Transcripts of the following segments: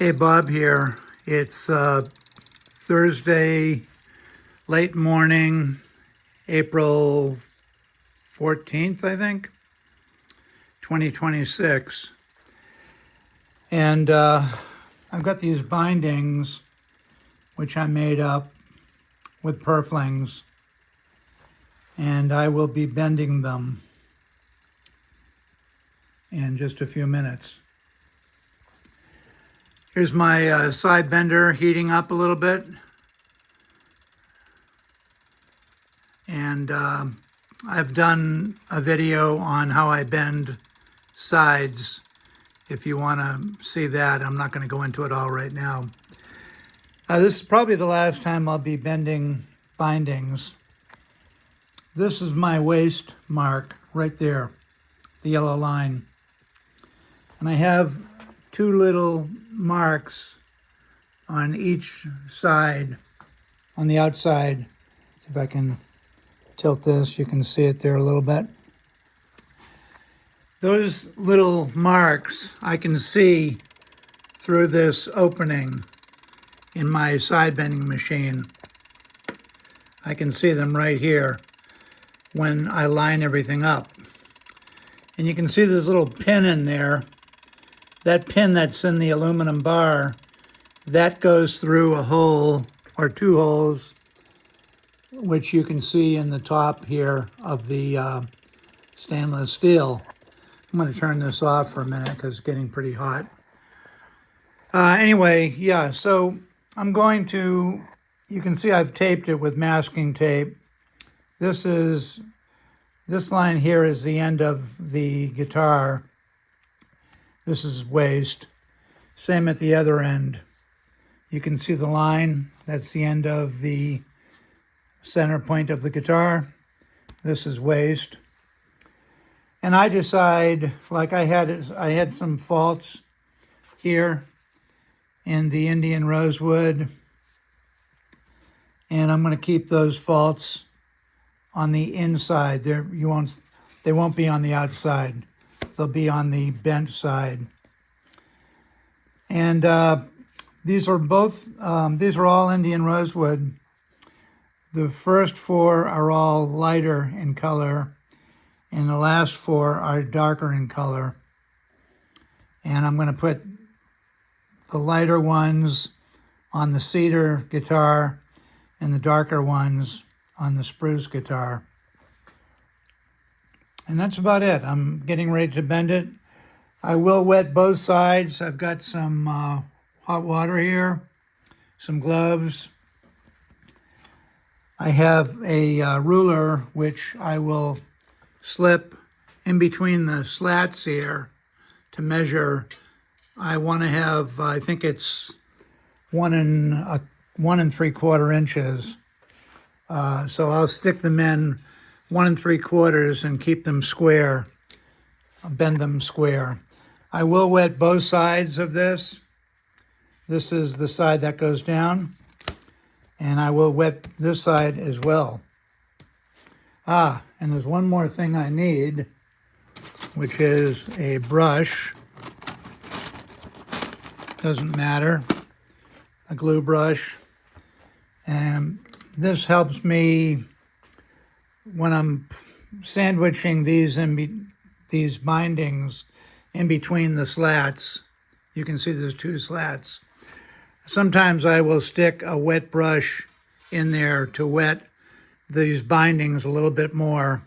Hey, Bob here. It's Thursday, late morning, April 14th, I think, 2026. And I've got these bindings, which I made up with purflings, and I will be bending them in just a few minutes. Here's my side bender heating up a little bit. And I've done a video on how I bend sides. If you want to see that, I'm not going to go into it all right now. This is probably the last time I'll be bending bindings. This is my waist mark right there, the yellow line. And I have two little marks on each side, on the outside. See if I can tilt this, you can see it there a little bit. Those little marks I can see through this opening in my side bending machine. I can see them right here when I line everything up. And you can see this little pin in there. That pin that's in the aluminum bar, that goes through a hole or two holes, which you can see in the top here of the stainless steel. I'm going to turn this off for a minute because it's getting pretty hot. Anyway, yeah, so I'm going to, you can see I've taped it with masking tape. This line here is the end of the guitar. This is waist. Same at the other end. You can see the line. That's the end of the center point of the guitar. This is waist. And I decide, like I had some faults here in the Indian Rosewood, and I'm going to keep those faults on the inside. They won't be on the outside. They'll be on the bent side. And these are all Indian Rosewood. The first four are all lighter in color, and the last four are darker in color. And I'm going to put the lighter ones on the cedar guitar and the darker ones on the spruce guitar. And that's about it. I'm getting ready to bend it. I will wet both sides. I've got some hot water here, some gloves. I have a ruler which I will slip in between the slats here to measure. I want to have, I think it's 1 3/4 inches. So I'll stick them in 1 3/4 and keep them square. I'll bend them square. I will wet both sides of this. This is the side that goes down, and I will wet this side as well. And there's one more thing I need, which is a brush. Doesn't matter, a glue brush. And this helps me when I'm sandwiching these bindings in between the slats. You can see there's two slats. Sometimes I will stick a wet brush in there to wet these bindings a little bit more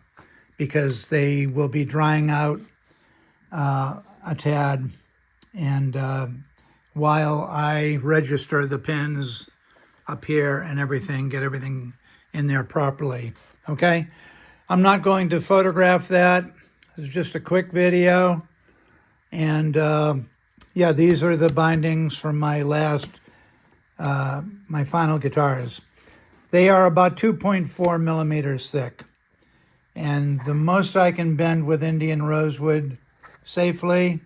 because they will be drying out a tad. And while I register the pins up here and everything, get everything in there properly. Okay? I'm not going to photograph that. It's just a quick video. And yeah, these are the bindings from my my final guitars. They are about 2.4 millimeters thick. And the most I can bend with Indian Rosewood safely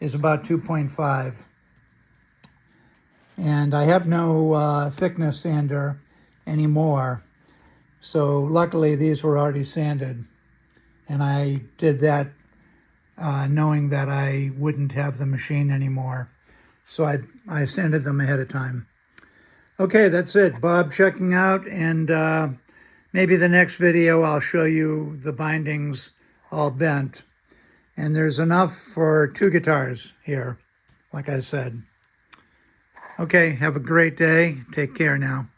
is about 2.5. And I have no thickness sander anymore. So luckily these were already sanded. And I did that knowing that I wouldn't have the machine anymore So I sanded them ahead of time. Okay, that's it. Bob checking out, and maybe the next video I'll show you the bindings all bent. And there's enough for 2 guitars here, like I said. Okay, have a great day. Take care now.